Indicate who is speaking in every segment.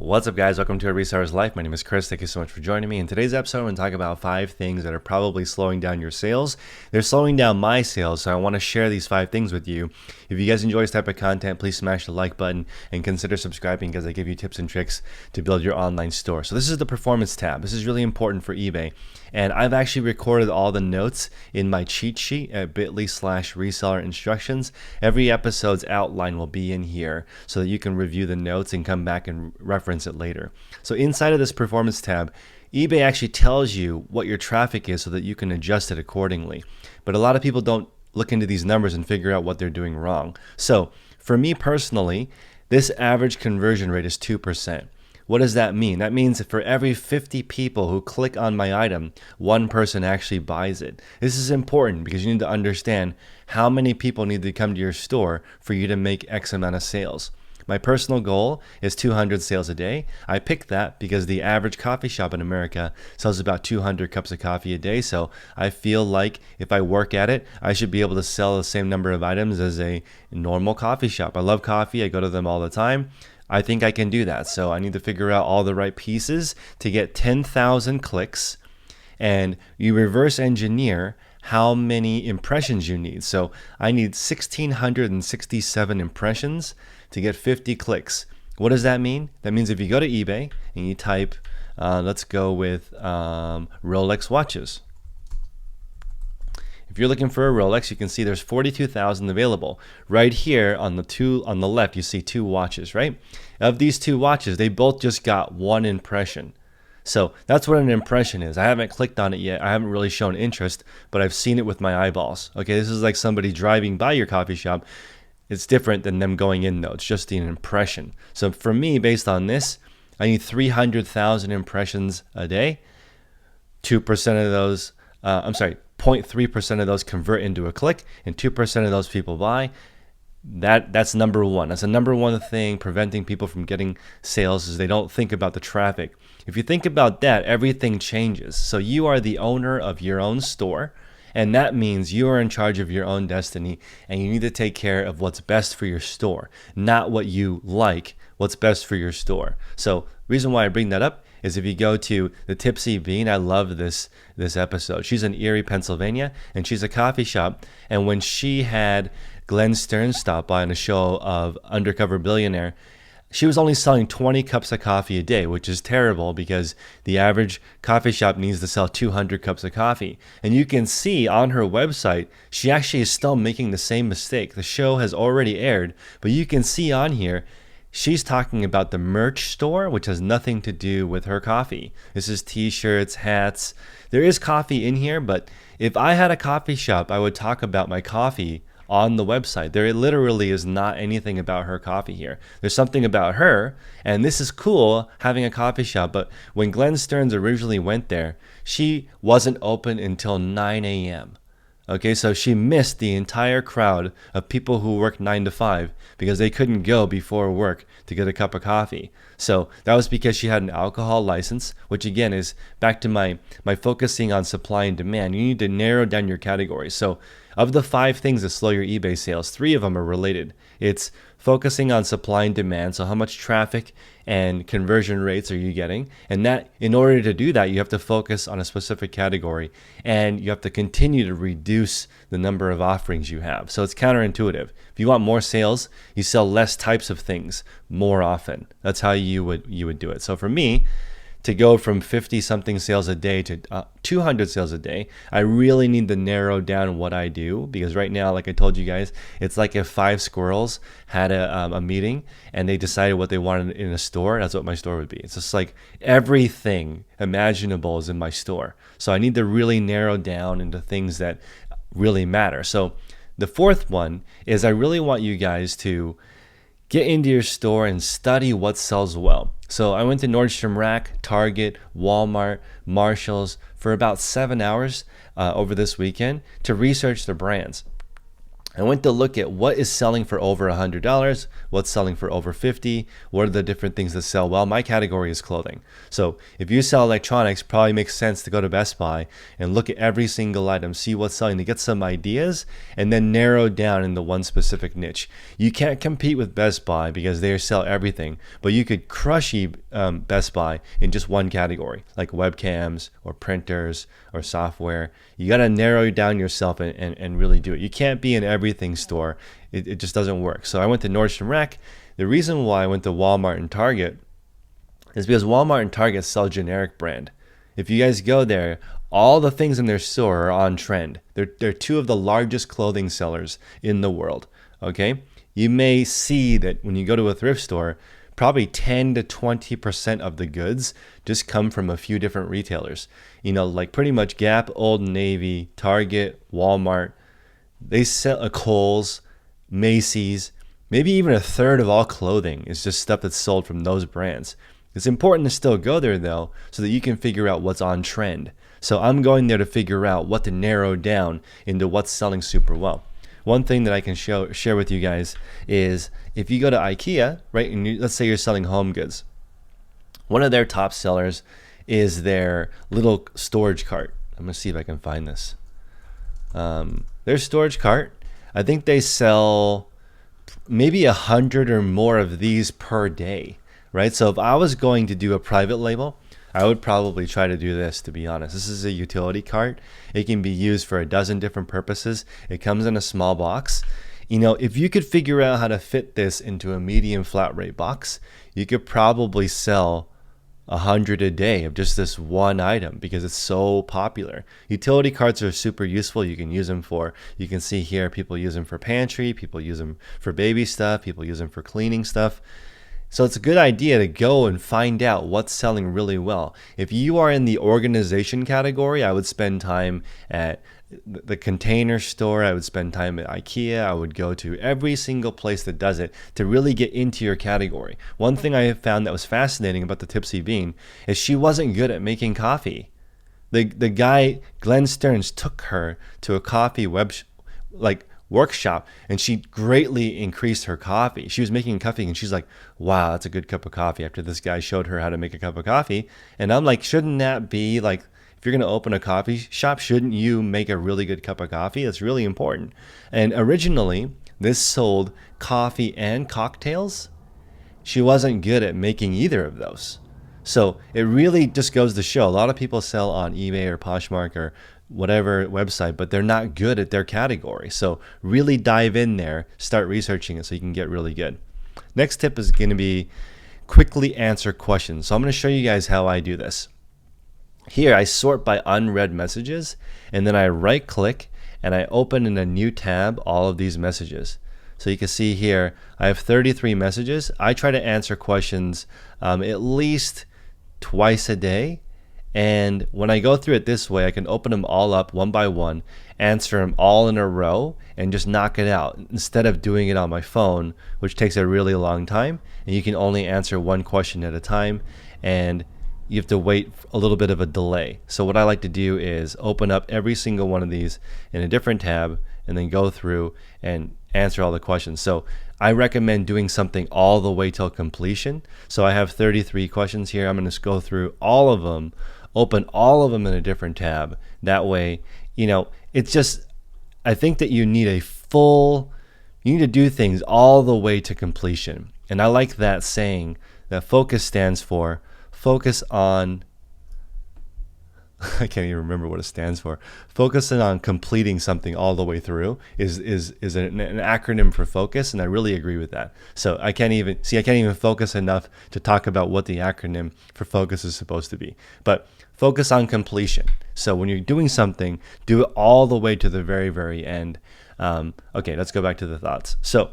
Speaker 1: What's up, guys? Welcome to A Reseller's Life. My name is Chris. Thank you so much for joining me. In today's episode, I'm going to talk about 5 things that are probably slowing down your sales. They're slowing down my sales, so I want to share these 5 things with you. If you guys enjoy this type of content, please smash the like button and consider subscribing because I give you tips and tricks to build your online store. So this is the performance tab. This is really important for eBay. And I've actually recorded all the notes in my cheat sheet at bit.ly/reseller instructions. Every episode's outline will be in here so that you can review the notes and come back and reference it later. So inside of this performance tab, eBay actually tells you what your traffic is so that you can adjust it accordingly. But a lot of people don't look into these numbers and figure out what they're doing wrong. So for me personally, this average conversion rate is 2%. What does that mean? That means that for every 50 people who click on my item, 1 person actually buys it. This is important because you need to understand how many people need to come to your store for you to make X amount of sales. My personal goal is 200 sales a day. I picked that because the average coffee shop in America sells about 200 cups of coffee a day. So I feel like if I work at it, I should be able to sell the same number of items as a normal coffee shop. I love coffee. I go to them all the time. I think I can do that. So I need to figure out all the right pieces to get 10,000 clicks, and you reverse engineer how many impressions you need. So I need 1,667 impressions to get 50 clicks. What does that mean? That means if you go to eBay and you type, let's go with Rolex watches. If you're looking for a Rolex, you can see there's 42,000 available. Right here on the left, you see 2 watches, right? Of these 2 watches, they both just got 1 impression. So that's what an impression is. I haven't clicked on it yet. I haven't really shown interest, but I've seen it with my eyeballs. Okay, this is like somebody driving by your coffee shop. It's different than them going in though. It's just an impression. So for me, based on this, I need 300,000 impressions a day. 2% of those, 0.3% of those convert into a click, and 2% of those people buy. That's number 1. That's the number 1 thing preventing people from getting sales is they don't think about the traffic. If you think about that, everything changes. So you are the owner of your own store, and that means you are in charge of your own destiny, and you need to take care of what's best for your store, not what you like, what's best for your store. So reason why I bring that up is if you go to the Tipsy Bean, I love this episode. She's in Erie, Pennsylvania, and she's a coffee shop. And when she had Glenn Stearns stop by on a show of Undercover Billionaire, she was only selling 20 cups of coffee a day, which is terrible because the average coffee shop needs to sell 200 cups of coffee. And you can see on her website, she actually is still making the same mistake. The show has already aired, but you can see on here, she's talking about the merch store, which has nothing to do with her coffee. This is t-shirts, hats. There is coffee in here, but if I had a coffee shop, I would talk about my coffee on the website. There literally is not anything about her coffee here. There's something about her, and this is cool having a coffee shop, but when Glenn Stearns originally went there, she wasn't open until 9 a.m. Okay, so she missed the entire crowd of people who work 9 to 5 because they couldn't go before work to get a cup of coffee. So that was because she had an alcohol license, which again is back to my focusing on supply and demand. You need to narrow down your categories. So of the 5 things that slow your eBay sales, 3 of them are related. It's focusing on supply and demand. So how much traffic and conversion rates are you getting? And that, in order to do that, you have to focus on a specific category, and you have to continue to reduce the number of offerings you have. So it's counterintuitive. If you want more sales, you sell less types of things more often. That's how you would do it. So for me, to go from 50 something sales a day to 200 sales a day, I really need to narrow down what I do, because right now, like I told you guys, it's like if 5 squirrels had a meeting and they decided what they wanted in a store. That's what my store would be. It's just like everything imaginable is in my store. So I need to really narrow down into things that really matter. So the 4th one is I really want you guys to get into your store and study what sells well. So I went to Nordstrom Rack, Target, Walmart, Marshalls for about 7 hours over this weekend to research the brands. I went to look at what is selling for over $100, what's selling for over $50, what are the different things that sell well. My category is clothing. So if you sell electronics, probably makes sense to go to Best Buy and look at every single item, see what's selling to get some ideas, and then narrow down into one specific niche. You can't compete with Best Buy because they sell everything, but you could crush Best Buy in just one category, like webcams or printers or software. You got to narrow down yourself and really do it. You can't be in everything store. It just doesn't work. So I went to Nordstrom Rack. The reason why I went to Walmart and Target is because Walmart and Target sell generic brand. If you guys go there, all the things in their store are on trend. They're two of the largest clothing sellers in the world. Okay? You may see that when you go to a thrift store, probably 10 to 20% of the goods just come from a few different retailers. Like pretty much Gap, Old Navy, Target, Walmart. They sell Kohl's, Macy's, maybe even a third of all clothing is just stuff that's sold from those brands. It's important to still go there though, so that you can figure out what's on trend. So I'm going there to figure out what to narrow down into what's selling super well. One thing that I can share with you guys is if you go to IKEA, right, and let's say you're selling home goods, one of their top sellers is their little storage cart. I'm going to see if I can find this. Their storage cart, I think they sell maybe 100 or more of these per day, right? So if I was going to do a private label, I would probably try to do this, to be honest. This is a utility cart. It can be used for a dozen different purposes. It comes in a small box. If you could figure out how to fit this into a medium flat rate box, you could probably sell 100 a day of just this one item because it's so popular. Utility carts are super useful. You can use them you can see here, people use them for pantry, people use them for baby stuff, people use them for cleaning stuff. So it's a good idea to go and find out what's selling really well. If you are in the organization category, I would spend time at the Container Store. I would spend time at IKEA. I would go to every single place that does it to really get into your category. One thing I have found that was fascinating about the Tipsy Bean is she wasn't good at making coffee. The guy, Glenn Stearns, took her to a coffee workshop, and she greatly increased her coffee. She was making coffee and she's like, wow, that's a good cup of coffee, after this guy showed her how to make a cup of coffee. And I'm like, shouldn't that be like, if you're going to open a coffee shop, shouldn't you make a really good cup of coffee? That's really important. And originally this sold coffee and cocktails. She wasn't good at making either of those. So it really just goes to show a lot of people sell on eBay or Poshmark or whatever website, but they're not good at their category. So really dive in there, start researching it so you can get really good. Next tip is going to be quickly answer questions. So I'm going to show you guys how I do this. Here I sort by unread messages, and then I right click and I open in a new tab all of these messages. So you can see here I have 33 messages. I try to answer questions at least twice a day. And when I go through it this way, I can open them all up one by one, answer them all in a row, and just knock it out instead of doing it on my phone, which takes a really long time. And you can only answer one question at a time, and you have to wait a little bit of a delay. So what I like to do is open up every single one of these in a different tab and then go through and answer all the questions. So I recommend doing something all the way till completion. So I have 33 questions here. I'm going to go through all of them, open all of them in a different tab. That way, it's just, I think that you need to do things all the way to completion. And I like that saying that FOCUS stands for focus on, I can't even remember what it stands for. Focusing on completing something all the way through is an acronym for focus, and I really agree with that. So I can't even focus enough to talk about what the acronym for focus is supposed to be. But focus on completion. So when you're doing something, do it all the way to the very, very end. Okay, let's go back to the thoughts. So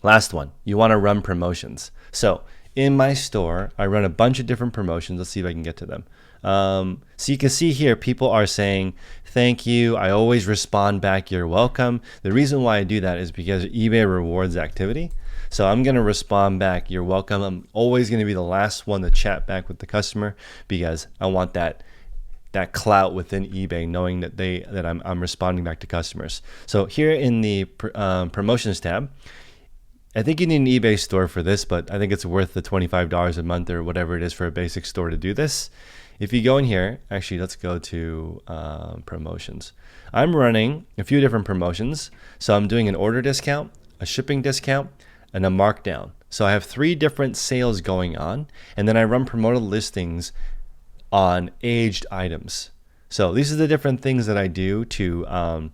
Speaker 1: last one, you want to run promotions. So in my store, I run a bunch of different promotions. Let's see if I can get to them. So you can see here, people are saying, thank you. I always respond back, you're welcome. The reason why I do that is because eBay rewards activity. So I'm going to respond back, you're welcome. I'm always going to be the last one to chat back with the customer because I want that that clout within eBay, knowing that I'm responding back to customers. So here in the promotions tab, I think you need an eBay store for this, but I think it's worth the $25 a month or whatever it is for a basic store to do this. If you go in here, actually, let's go to promotions. I'm running a few different promotions. So I'm doing an order discount, a shipping discount, and a markdown. So I have 3 different sales going on, and then I run promoted listings on aged items. So these are the different things that I do to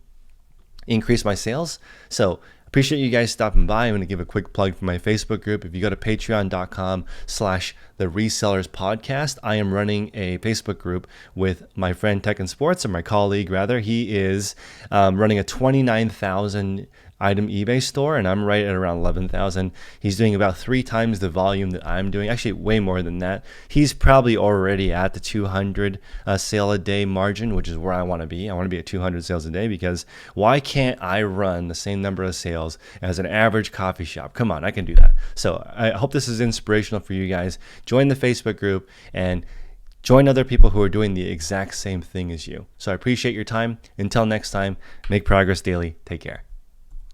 Speaker 1: increase my sales. So appreciate you guys stopping by. I'm going to give a quick plug for my Facebook group. If you go to patreon.com/the-resellers-podcast, I am running a Facebook group with my friend Tech and Sports, or my colleague rather. He is running a 29,000 item eBay store, and I'm right at around 11,000. He's doing about 3 times the volume that I'm doing, actually way more than that. He's probably already at the 200 sale a day margin, which is where I want to be. I want to be at 200 sales a day, because why can't I run the same number of sales as an average coffee shop? Come on, I can do that. So I hope this is inspirational for you guys. Join the Facebook group and join other people who are doing the exact same thing as you. So I appreciate your time. Until next time, make progress daily. Take care.